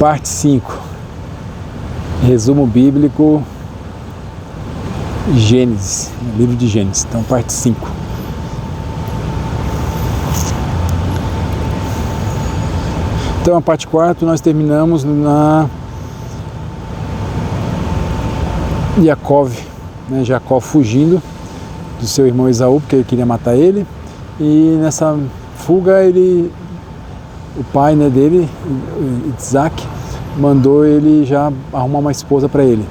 Parte 5. Resumo bíblico, Gênesis, livro de Gênesis. Então, parte 5. Então, a parte 4 nós terminamos na Jacó fugindo do seu irmão Esaú, porque ele queria matar ele. E nessa fuga, o pai dele, Isaac, mandou ele já arrumar uma esposa para ele,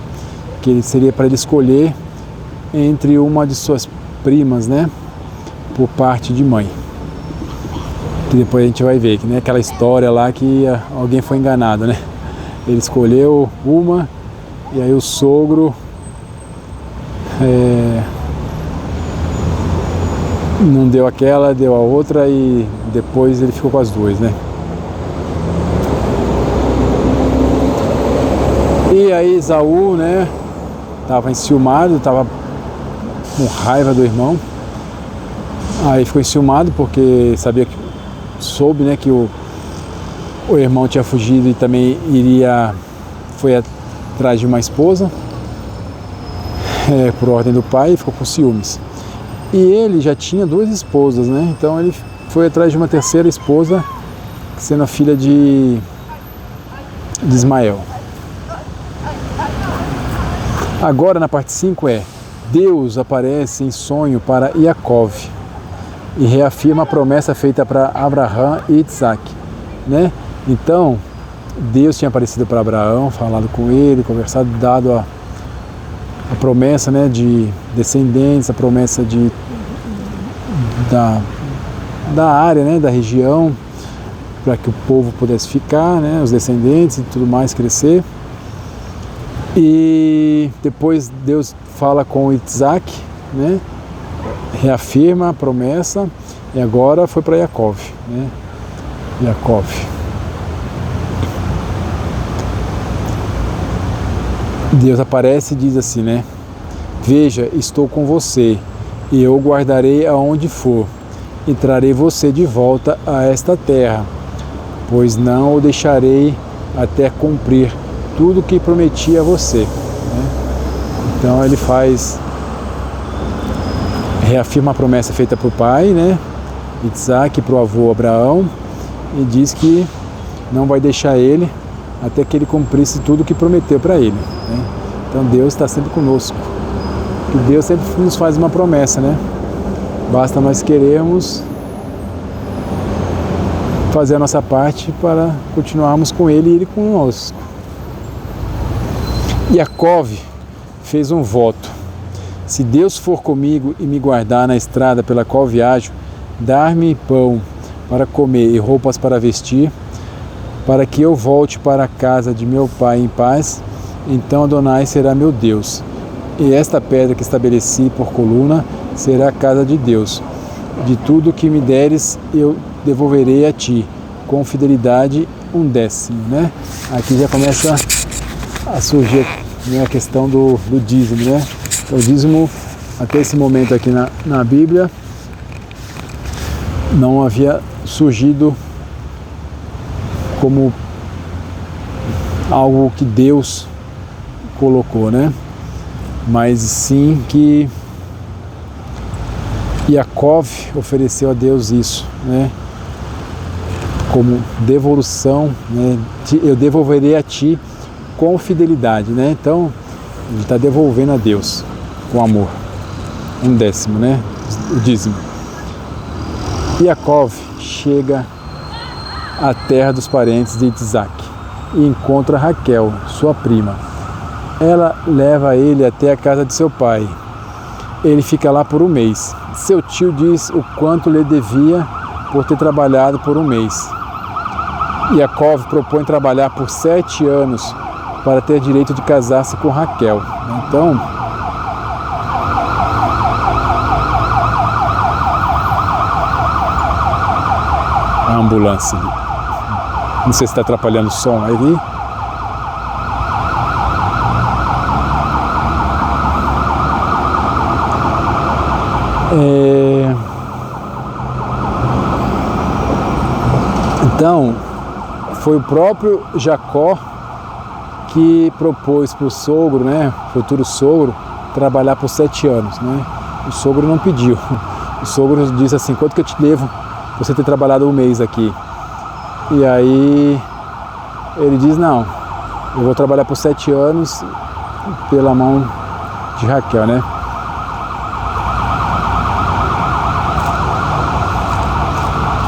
que seria para ele escolher entre uma de suas primas, por parte de mãe. Que depois a gente vai ver, que aquela história lá que alguém foi enganado, Ele escolheu uma e aí o sogro não deu aquela, deu a outra e depois ele ficou com as duas, E aí Esaú, estava enciumado, estava com raiva do irmão. Aí ficou enciumado porque soube que o irmão tinha fugido e também foi atrás de uma esposa, por ordem do pai, e ficou com ciúmes. E ele já tinha 2 esposas, Então ele foi atrás de uma terceira esposa, sendo a filha de Ismael. Agora na parte 5 Deus aparece em sonho para Jacó e reafirma a promessa feita para Abraão e Isaac, Então, Deus tinha aparecido para Abraão, falado com ele, conversado, dado a promessa, de descendentes, a promessa da área, da região, para que o povo pudesse ficar, os descendentes e tudo mais crescer. E depois Deus fala com Isaac, reafirma a promessa, e agora foi para Jacó, Jacó. Deus aparece e diz assim, Veja, estou com você, e eu o guardarei aonde for, e trarei você de volta a esta terra, pois não o deixarei até cumprir tudo o que prometi a você. Então ele reafirma a promessa feita para o pai, Isaac, para o avô Abraão, e diz que não vai deixar ele até que ele cumprisse tudo o que prometeu para ele. Então Deus está sempre conosco. E Deus sempre nos faz uma promessa, Basta nós querermos fazer a nossa parte para continuarmos com Ele e Ele conosco. Jacó fez um voto: se Deus for comigo e me guardar na estrada pela qual viajo, dar-me pão para comer e roupas para vestir, para que eu volte para a casa de meu pai em paz, então Adonai será meu Deus, e esta pedra que estabeleci por coluna será a casa de Deus. De tudo que me deres, eu devolverei a ti, com fidelidade 1/10. Aqui já começa a surgir a questão do dízimo, O dízimo, até esse momento aqui na Bíblia, não havia surgido como algo que Deus colocou, Mas sim que Jacó ofereceu a Deus isso, Como devolução, eu devolverei a ti com fidelidade, Então, ele está devolvendo a Deus com amor. 1/10, o dízimo. Jacó chega à terra dos parentes de Isaac e encontra Raquel, sua prima. Ela leva ele até a casa de seu pai. Ele fica lá por 1 mês. Seu tio diz o quanto lhe devia por ter trabalhado por 1 mês. Jacó propõe trabalhar por 7 anos para ter direito de casar-se com Raquel. Então, a ambulância. Não sei se está atrapalhando o som aí. Então, foi o próprio Jacó que propôs para o sogro, né, futuro sogro, trabalhar por 7 anos, né? O sogro não pediu. O sogro disse assim: quanto que eu te devo por você ter trabalhado um mês aqui? E aí ele diz: não, eu vou trabalhar por 7 anos pela mão de Raquel, né?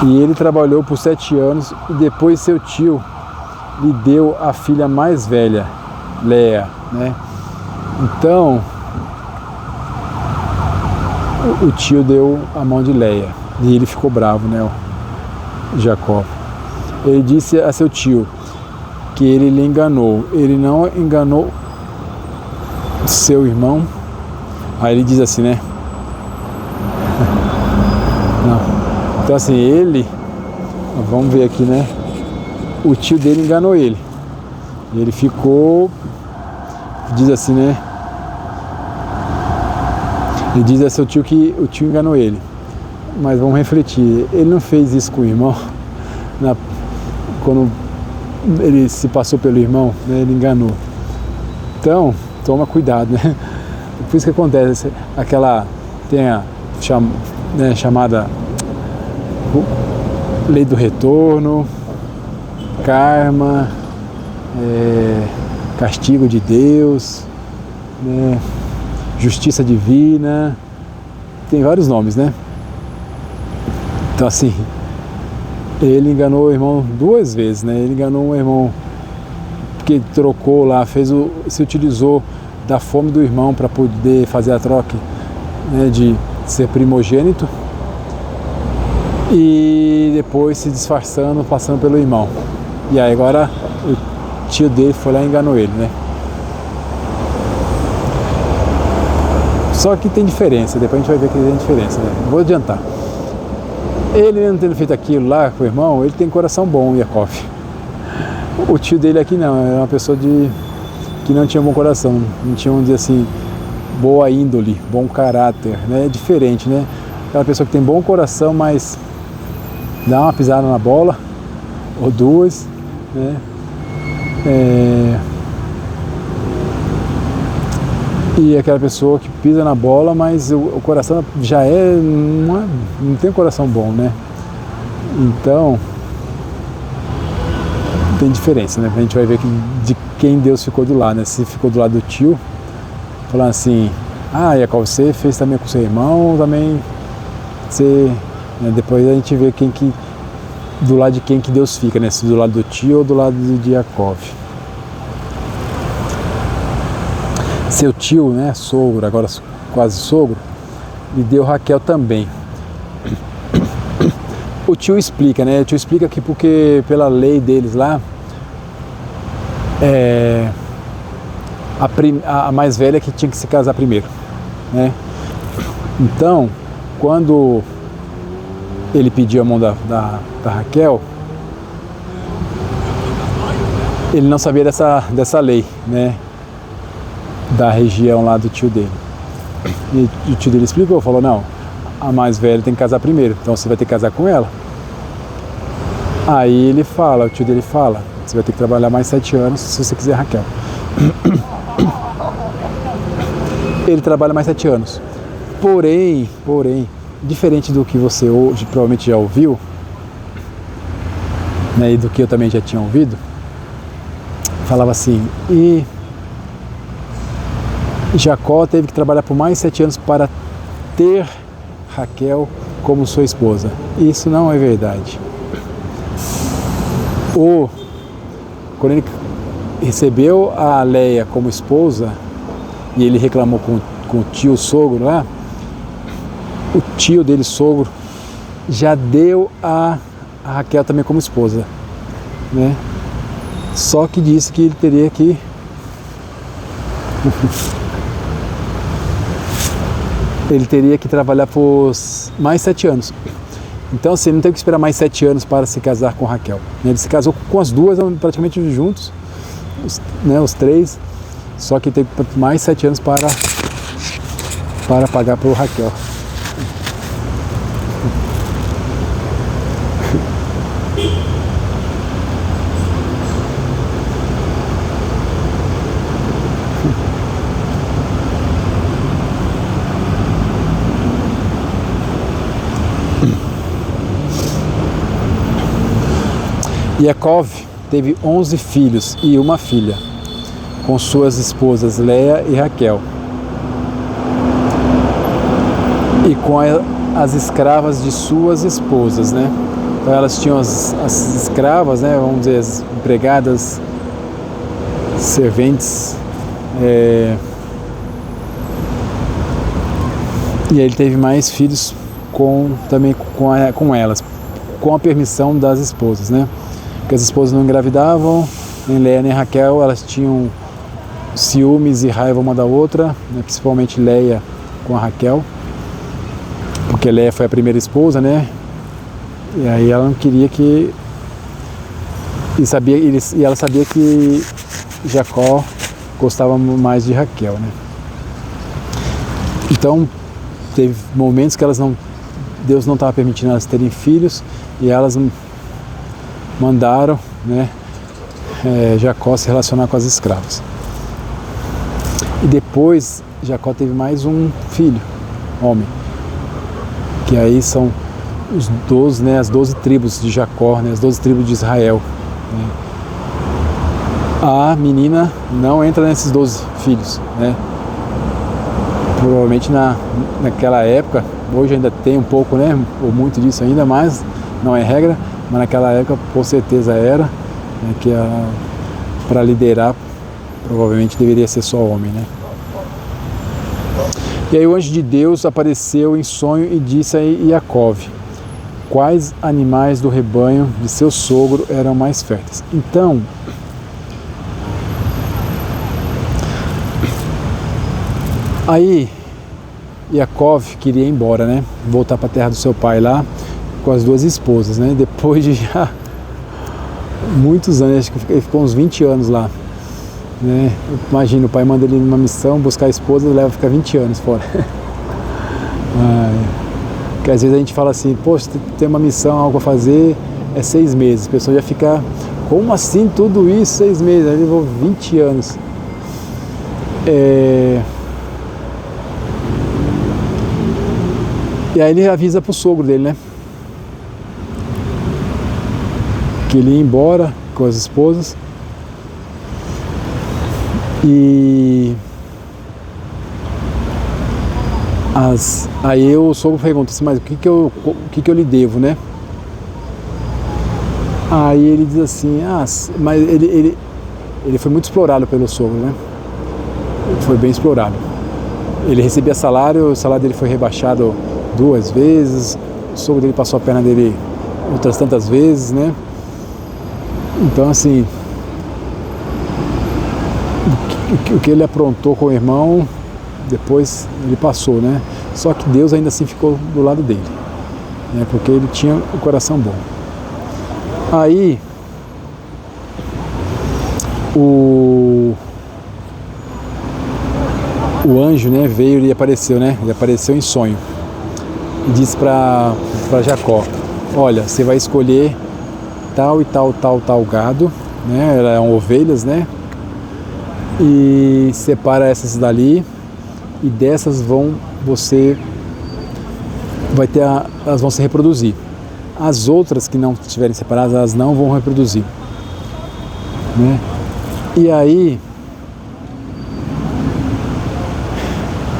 E ele trabalhou por 7 anos e depois seu tio lhe deu a filha mais velha, Léa, né? Então, o tio deu a mão de Léa e ele ficou bravo, né? Jacó. Ele disse a seu tio que ele lhe enganou. Ele não enganou seu irmão. Aí ele diz assim, né? Não. Então assim, ele, vamos ver aqui, né? O tio dele enganou ele. Ele ficou, diz assim, né? Ele diz a seu tio que o tio enganou ele. Mas vamos refletir, ele não fez isso com o irmão, quando ele se passou pelo irmão, né, ele enganou. Então, toma cuidado, né? Por isso que acontece, tem a chamada lei do retorno, karma, castigo de Deus, né, justiça divina, tem vários nomes, né? Então assim, ele enganou o irmão 2 vezes, né? Ele enganou o irmão porque trocou lá, se utilizou da fome do irmão para poder fazer a troca, né, de ser primogênito, e depois se disfarçando, passando pelo irmão. E aí agora o tio dele foi lá e enganou ele, né? Só que tem diferença, depois a gente vai ver que tem diferença, né? Não vou adiantar. Ele não tendo feito aquilo lá com o irmão, ele tem coração bom, Jacó. O tio dele aqui não, era uma pessoa que não tinha bom coração, não tinha, vamos dizer assim, boa índole, bom caráter, né? É diferente, né? Aquela pessoa que tem bom coração, mas dá uma pisada na bola, ou 2, né? E aquela pessoa que pisa na bola, mas o coração já não tem um coração bom, né? Então, tem diferença, né? A gente vai ver de quem Deus ficou do lado, né? Se ficou do lado do tio, falando assim: Jacó, você fez também com seu irmão, também você... Né? Depois a gente vê do lado de quem que Deus fica, né? Se do lado do tio ou do lado de Jacó. Seu tio, né, sogro, agora quase sogro, lhe deu Raquel também. O tio explica, né? O tio explica que porque pela lei deles lá, a mais velha que tinha que se casar primeiro, né? Então, quando ele pediu a mão da Raquel, ele não sabia dessa lei, né? Da região lá do tio dele. E o tio dele explicou, falou: não, a mais velha tem que casar primeiro, então você vai ter que casar com ela. Aí o tio dele fala: você vai ter que trabalhar mais 7 anos se você quiser Raquel. Ele trabalha mais 7 anos. Porém, diferente do que você hoje provavelmente já ouviu, né, e do que eu também já tinha ouvido, falava assim: e Jacó teve que trabalhar por mais 7 anos para ter Raquel como sua esposa. Isso não é verdade. Quando ele recebeu a Léa como esposa e ele reclamou com o tio sogro lá, o tio dele, sogro, já deu a Raquel também como esposa, né? Só que disse que ele teria que trabalhar por mais 7 anos. Então, assim, ele não teve que esperar mais 7 anos para se casar com Raquel. Ele se casou com as duas praticamente juntos, os 3, só que teve mais 7 anos para pagar por Raquel. Yaakov teve 11 filhos e uma filha, com suas esposas Leia e Raquel, e com as escravas de suas esposas, né? Então elas tinham as escravas, né? Vamos dizer, as empregadas, serventes, e ele teve mais filhos também com elas, com a permissão das esposas, né? Porque as esposas não engravidavam, nem Leia nem Raquel, elas tinham ciúmes e raiva uma da outra, né? Principalmente Leia com a Raquel, porque Leia foi a primeira esposa, né? E aí ela não queria que... E ela sabia que Jacó gostava mais de Raquel, né? Então, teve momentos que Deus não estava permitindo elas terem filhos, e elas mandaram, né, Jacó se relacionar com as escravas. E depois Jacó teve mais um filho, homem, que aí são os 12, né, as 12 tribos de Jacó, né, as 12 tribos de Israel, né. A menina não entra nesses 12 filhos, né? Provavelmente naquela época, hoje ainda tem um pouco, né, ou muito disso ainda, mas não é regra, mas naquela época com certeza era, né, que para liderar provavelmente deveria ser só homem, né? E aí o anjo de Deus apareceu em sonho e disse a Yaakov quais animais do rebanho de seu sogro eram mais férteis. Então, aí Yaakov queria ir embora, né? Voltar para a terra do seu pai lá com as duas esposas, né? Depois de já muitos anos, acho que ele ficou uns 20 anos lá, né? Imagina, o pai manda ele numa missão, buscar a esposa e leva a ficar 20 anos fora. Porque às vezes a gente fala assim, poxa, tem uma missão, algo a fazer, é 6 meses. A pessoa já fica, como assim tudo isso, 6 meses? Aí levou 20 anos. E aí ele avisa pro sogro dele, né? Que ele ia embora com as esposas. E aí o sogro pergunta assim, mas o que eu lhe devo, né? Aí ele diz assim, mas ele foi muito explorado pelo sogro, né? Ele foi bem explorado. Ele recebia salário, o salário dele foi rebaixado 2 vezes, o sogro dele passou a perna dele outras tantas vezes, né? Então assim, o que ele aprontou com o irmão, depois ele passou, né? Só que Deus ainda assim ficou do lado dele, né? Porque ele tinha o coração bom. Aí o anjo, né, veio e apareceu, né? Ele apareceu em sonho e disse para Jacó, olha, você vai escolher tal e tal gado, né? Eram ovelhas, né? E separa essas dali, e dessas elas vão se reproduzir. As outras que não estiverem separadas, elas não vão reproduzir, né? E aí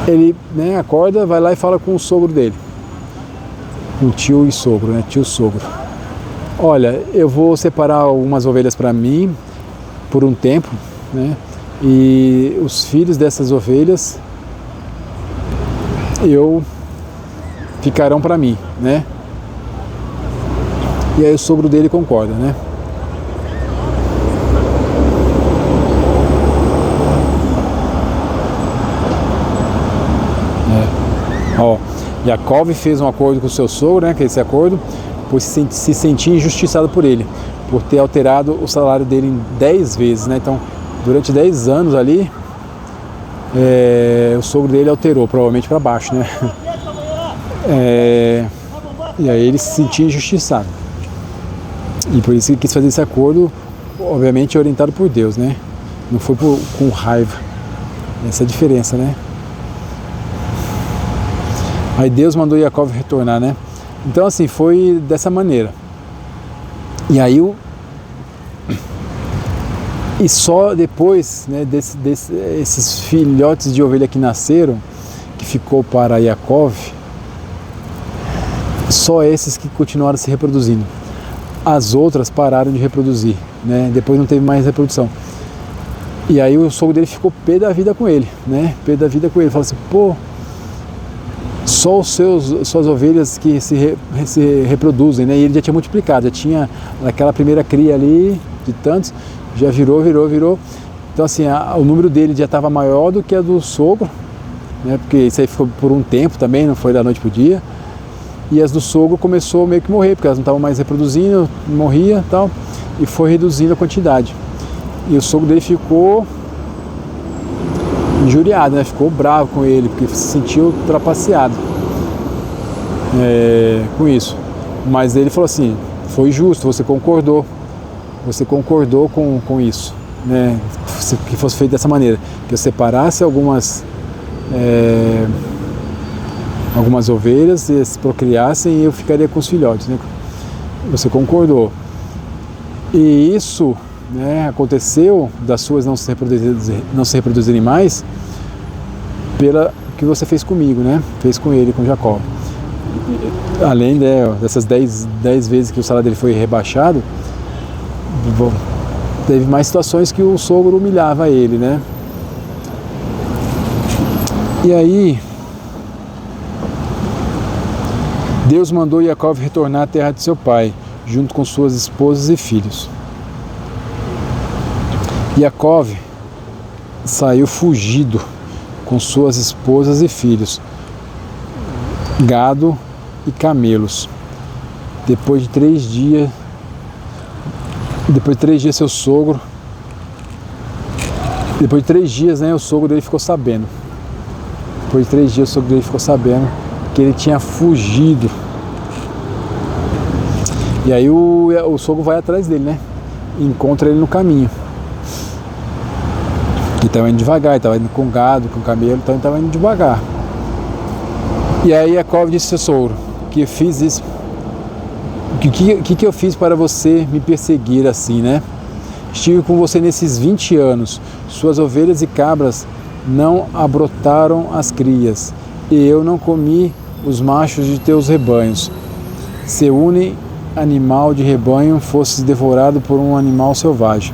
ele, né, acorda, vai lá e fala com o sogro dele, com o tio e sogro, né? Tio e sogro. Olha, eu vou separar algumas ovelhas para mim por um tempo, né? E os filhos dessas ovelhas ficarão para mim, né? E aí o sogro dele concorda, né? Yaakov fez um acordo com o seu sogro, né? Que é esse acordo, pois se sentia injustiçado por ele, por ter alterado o salário dele em 10 vezes, né? Então, durante 10 anos ali, o sogro dele alterou, provavelmente para baixo, né? E aí ele se sentia injustiçado. E por isso ele quis fazer esse acordo, obviamente orientado por Deus, né? Não foi com raiva. Essa é a diferença, né? Aí Deus mandou Yaakov retornar, né? Então assim, foi dessa maneira. E aí E só depois, né, esses filhotes de ovelha que nasceram, que ficou para Yaakov, só esses que continuaram se reproduzindo. As outras pararam de reproduzir, né? Depois não teve mais reprodução. E aí o sogro dele ficou pé da vida com ele, né? Pé da vida com ele. Falou assim, pô, só suas ovelhas que se reproduzem, né? E ele já tinha multiplicado, já tinha aquela primeira cria ali, de tantos, já virou. Então assim, o número dele já estava maior do que a do sogro, né? Porque isso aí ficou por um tempo também, não foi da noite pro dia. E as do sogro começou meio que morrer, porque elas não estavam mais reproduzindo, morria e tal, e foi reduzindo a quantidade. E o sogro dele ficou injuriado, né? Ficou bravo com ele, porque se sentiu trapaceado com isso. Mas ele falou assim, foi justo, você concordou com isso, né? Que fosse feito dessa maneira, que eu separasse algumas ovelhas, e se procriassem e eu ficaria com os filhotes, né? Você concordou. E isso, né, aconteceu das suas não se reproduzirem mais pela que você fez comigo, né? Fez com ele, com Jacó. Além dessas 10 vezes que o salário dele foi rebaixado, teve mais situações que o sogro humilhava ele, né? E aí Deus mandou Yaakov retornar à terra de seu pai, junto com suas esposas e filhos. Yaakov saiu fugido com suas esposas e filhos, gado e camelos. Depois de 3 dias, seu sogro, depois de 3 dias, né, o sogro dele ficou sabendo. Depois de 3 dias, o sogro dele ficou sabendo que ele tinha fugido. E aí o sogro vai atrás dele, né? E encontra ele no caminho. Ele estava indo devagar, ele estava indo com gado, com camelo, então ele estava indo devagar. E aí Yaakov disse ao seu sogro, que eu fiz isso. O que eu fiz para você me perseguir assim, né? Estive com você nesses 20 anos. Suas ovelhas e cabras não abrotaram as crias, e eu não comi os machos de teus rebanhos. Se une animal de rebanho fosse devorado por um animal selvagem.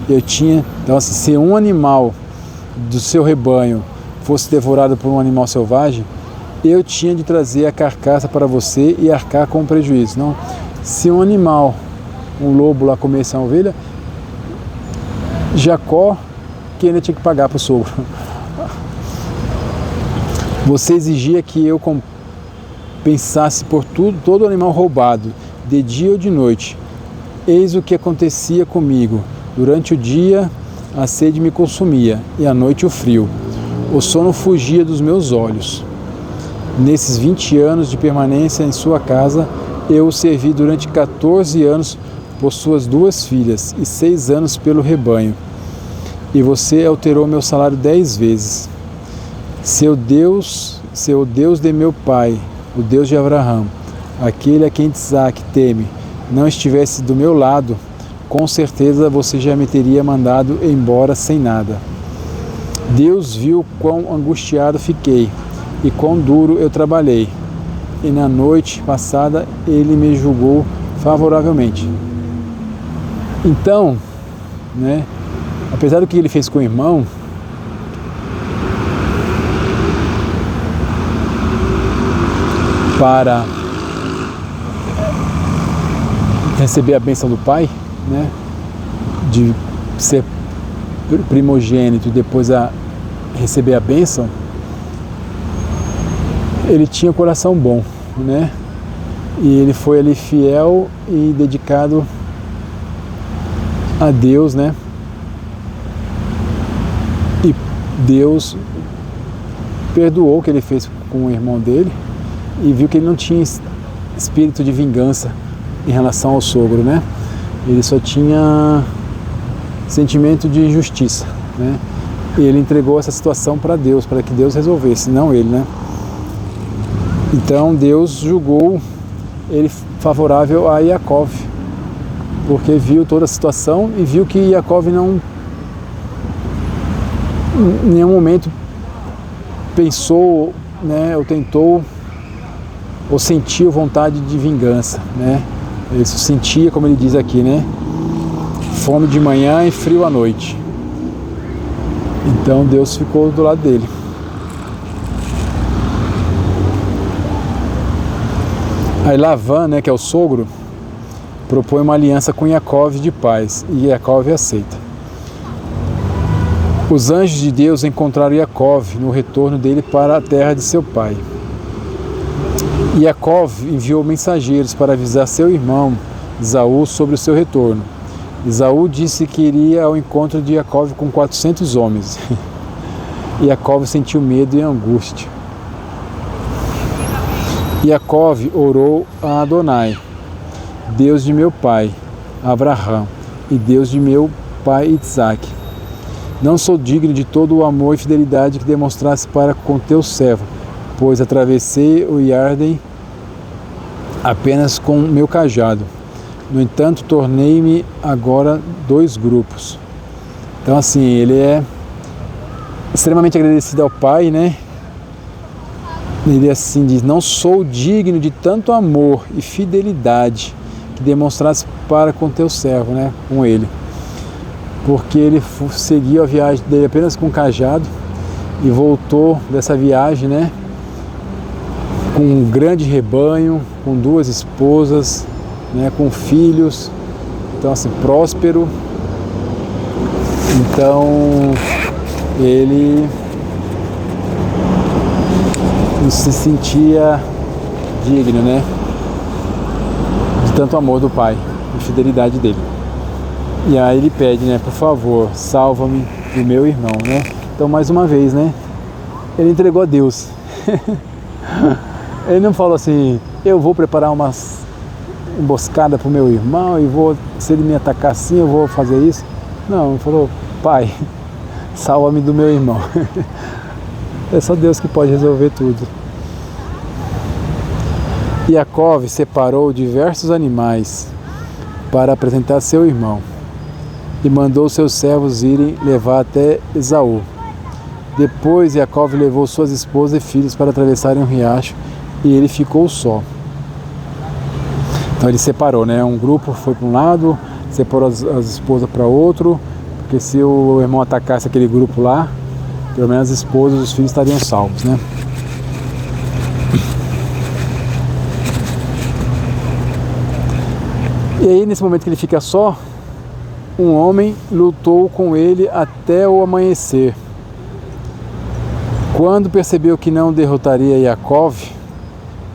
Então assim, se um animal do seu rebanho fosse devorado por um animal selvagem, eu tinha de trazer a carcaça para você e arcar com o prejuízo. Não, se um animal, um lobo lá comesse a ovelha, Jacó que ainda tinha que pagar para o sogro. Você exigia que eu compensasse por todo animal roubado, de dia ou de noite. Eis o que acontecia comigo. Durante o dia a sede me consumia, e à noite o frio. O sono fugia dos meus olhos. Nesses 20 anos de permanência em sua casa, eu o servi durante 14 anos por suas 2 filhas, e 6 anos pelo rebanho. E você alterou meu salário 10 vezes. Seu Deus de meu pai, o Deus de Abraão, aquele a quem Isaac teme, não estivesse do meu lado, com certeza você já me teria mandado embora sem nada. Deus viu quão angustiado fiquei e quão duro eu trabalhei, e na noite passada ele me julgou favoravelmente. Então, né, apesar do que ele fez com o irmão, para receber a bênção do pai, né, de ser primogênito e depois receber a bênção, ele tinha um coração bom, né, e ele foi ali fiel e dedicado a Deus, né, e Deus perdoou o que ele fez com o irmão dele e viu que ele não tinha espírito de vingança em relação ao sogro, né? Ele só tinha sentimento de justiça, né? E ele entregou essa situação para Deus, para que Deus resolvesse, não ele, né? Então Deus julgou ele favorável a Yaakov, porque viu toda a situação e viu que Yaakov em nenhum momento pensou, né, ou tentou, ou sentiu vontade de vingança, né? Ele sentia, como ele diz aqui, né, fome de manhã e frio à noite. Então Deus ficou do lado dele. Aí Lavan, né, que é o sogro, propõe uma aliança com Yaakov de paz, e Yaakov aceita. Os anjos de Deus encontraram Yaakov no retorno dele para a terra de seu pai. Yaakov enviou mensageiros para avisar seu irmão Esaú sobre o seu retorno. Esaú disse que iria ao encontro de Yaakov com 400 homens. Yaakov sentiu medo e angústia. Yaakov orou a Adonai, Deus de meu pai, Abraão, e Deus de meu pai Isaque. Não sou digno de todo o amor e fidelidade que demonstrasse para com teu servo, pois atravessei o Iardem apenas com meu cajado. No entanto, tornei-me agora 2 grupos. Então, assim, ele é extremamente agradecido ao pai, né? Ele assim diz: não sou digno de tanto amor e fidelidade que demonstrasse para com teu servo, né? Com ele. Porque ele seguiu a viagem dele apenas com cajado e voltou dessa viagem, né, com um grande rebanho, com 2 esposas, né, com filhos, então assim, próspero. Então ele não se sentia digno, né, de tanto amor do pai e fidelidade dele. E aí ele pede, né, por favor, salva-me do meu irmão, né? Então, mais uma vez, né, ele entregou a Deus. Ele não falou assim: eu vou preparar uma emboscada para o meu irmão e vou, se ele me atacar assim, eu vou fazer isso. Não, ele falou: pai, salva-me do meu irmão. É só Deus que pode resolver tudo. Yaakov separou diversos animais para apresentar seu irmão e mandou seus servos irem levar até Esaú. Depois Yaakov levou suas esposas e filhos para atravessarem o riacho e ele ficou só. Então ele separou, né? Um grupo foi para um lado, separou as esposas para outro, porque se o irmão atacasse aquele grupo lá, pelo menos as esposas e os filhos estariam salvos, né? E aí, nesse momento que ele fica só, um homem lutou com ele até o amanhecer. Quando percebeu que não derrotaria Yaakov,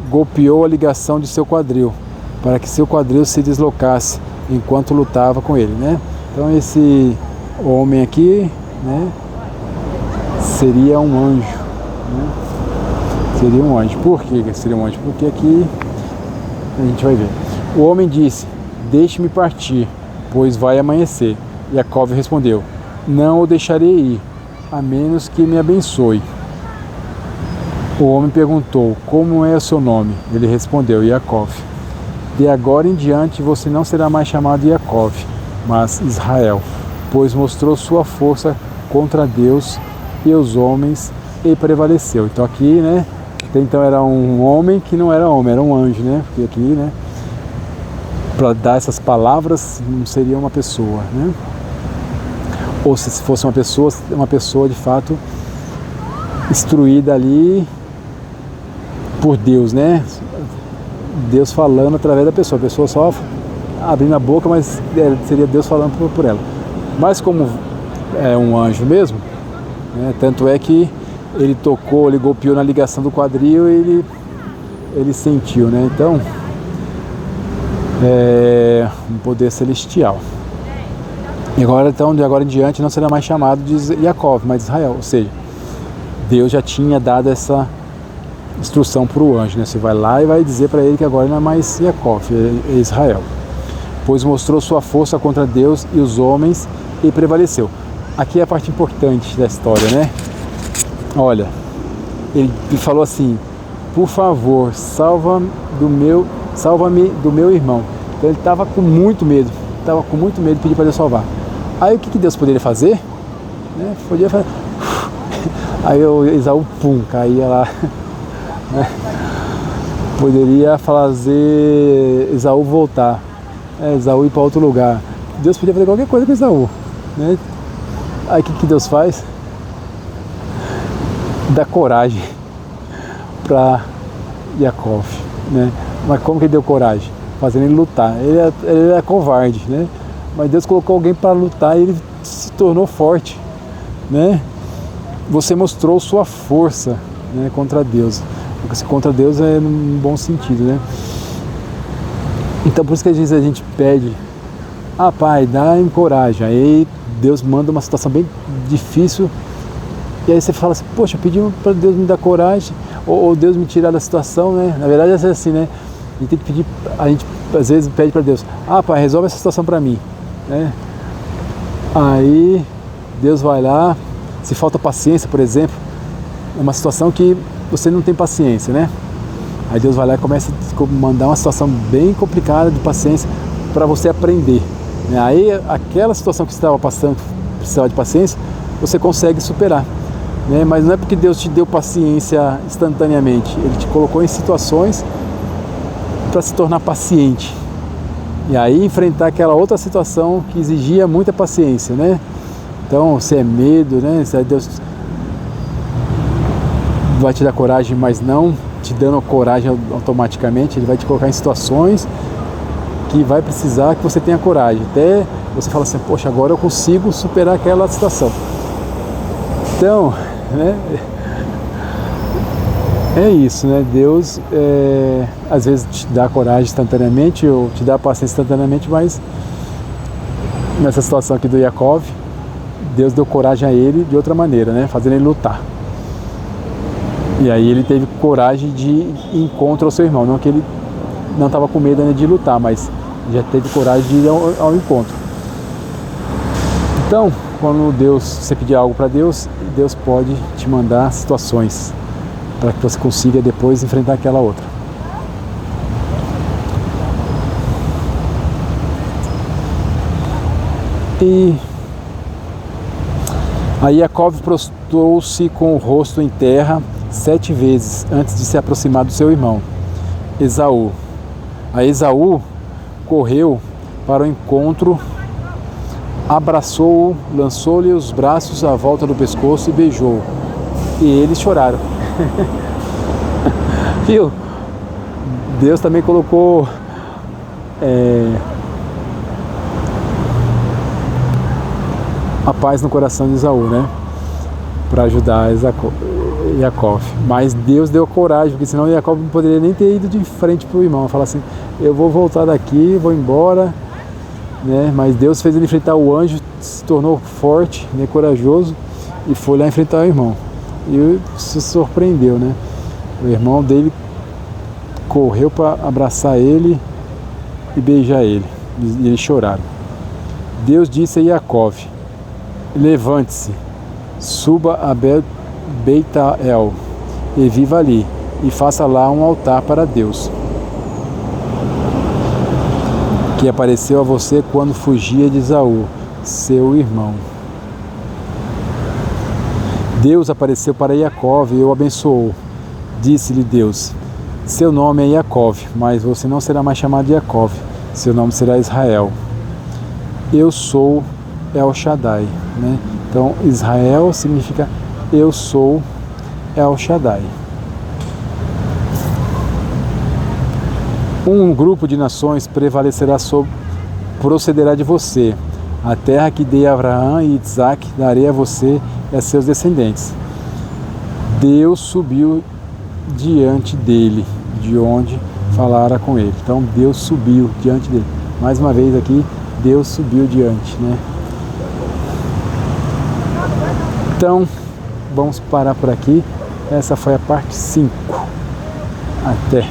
golpeou a ligação de seu quadril, para que seu quadril se deslocasse enquanto lutava com ele, né? Então esse homem aqui, né, seria um anjo, né? Seria um anjo. Por que seria um anjo? Porque aqui a gente vai ver. O homem disse: deixe-me partir, pois vai amanhecer. Yaakov respondeu: não o deixarei ir, a menos que me abençoe. O homem perguntou: como é o seu nome? Ele respondeu: Yaakov. De agora em diante você não será mais chamado Yaakov, mas Israel, pois mostrou sua força contra Deus e os homens e prevaleceu. Então aqui, né, até então era um homem que não era homem, era um anjo, né? Porque aqui, né, para dar essas palavras não seria uma pessoa, né? Ou se fosse uma pessoa de fato instruída ali por Deus, né? Deus falando através da pessoa, a pessoa só abrindo a boca, mas seria Deus falando por ela. Mas como é um anjo mesmo, né? Tanto é que ele tocou, ele golpeou na ligação do quadril e ele sentiu, né? Então um poder celestial. E agora, então, de agora em diante não será mais chamado de Yaakov, mas Israel. Ou seja, Deus já tinha dado essa instrução para o anjo, né? Você vai lá e vai dizer para ele que agora não é mais Yaakov, é Israel. Pois mostrou sua força contra Deus e os homens e prevaleceu. Aqui é a parte importante da história, né? Olha, ele falou assim: por favor, salva-me do meu irmão. Então ele estava com muito medo, e pediu para Deus salvar. Aí o que Deus poderia fazer? Né? Poderia fazer, Aí o Esaú, pum, caía lá. Né? Poderia fazer Esaú voltar, Esaú ir para outro lugar. Deus podia fazer qualquer coisa com Esaú, né? Aí o que Deus faz? Dá coragem para Jacó, né? Mas como que ele deu coragem? Fazendo ele lutar. Ele era covarde, né? Mas Deus colocou alguém para lutar e ele se tornou forte, né? Você mostrou sua força, né, contra Deus. Porque contra Deus é num bom sentido, né? Então por isso que às vezes a gente pede, Pai, dá-me coragem. Aí Deus manda uma situação bem difícil e aí você fala assim, poxa, eu pedi para Deus me dar coragem ou Deus me tirar da situação, né? Na verdade é assim, né? A gente tem que pedir, a gente às vezes pede para Deus, Pai, resolve essa situação para mim, né? Aí Deus vai lá, se falta paciência, por exemplo, é uma situação que você não tem paciência, né? Aí Deus vai lá e começa a mandar uma situação bem complicada de paciência para você aprender, né? Aí aquela situação que você estava passando, precisava de paciência, você consegue superar, né? Mas não é porque Deus te deu paciência instantaneamente, Ele te colocou em situações para se tornar paciente. E aí enfrentar aquela outra situação que exigia muita paciência, né? Então, se é medo, né? Se Deus vai te dar coragem, mas não te dando coragem automaticamente, Ele vai te colocar em situações que vai precisar que você tenha coragem. Até você fala assim, poxa, agora eu consigo superar aquela situação. Então, né? É isso, né? Deus às vezes te dá coragem instantaneamente ou te dá paciência instantaneamente, mas nessa situação aqui do Jacó, Deus deu coragem a ele de outra maneira, né? Fazendo ele lutar. E aí ele teve coragem de ir encontro ao seu irmão. Não que ele não estava com medo ainda de lutar, mas já teve coragem de ir ao encontro. Então, quando você pedir algo para Deus, Deus pode te mandar situações para que você consiga depois enfrentar aquela outra. E aí Jacó prostrou-se com o rosto em terra 7 vezes antes de se aproximar do seu irmão Esaú. Aí Esaú correu para o encontro, abraçou-o, lançou-lhe os braços à volta do pescoço e beijou. E eles choraram. Viu? Deus também colocou a paz no coração de Esaú, né? Para ajudar Jacó. Mas Deus deu coragem, porque senão Jacó não poderia nem ter ido de frente para o irmão. Falar assim, eu vou voltar daqui, vou embora, né? Mas Deus fez ele enfrentar o anjo, se tornou forte, né? Corajoso, e foi lá enfrentar o irmão. E se surpreendeu, né? O irmão dele correu para abraçar ele e beijar ele. E eles choraram. Deus disse a Jacó, levante-se, suba a Beit-el e viva ali, e faça lá um altar para Deus, que apareceu a você quando fugia de Esaú, seu irmão. Deus apareceu para Jacó e o abençoou. Disse-lhe Deus, seu nome é Jacó, mas você não será mais chamado de Jacó, seu nome será Israel. Eu sou El Shaddai, né? Então Israel significa eu sou El Shaddai. Um grupo de nações procederá de você. A terra que dei a Abraão e Isaac darei a você e a seus descendentes. Deus subiu diante dele, de onde falara com ele. Então Deus subiu diante dele. Mais uma vez aqui, Deus subiu diante, né? Então, vamos parar por aqui. Essa foi a parte 5. Até!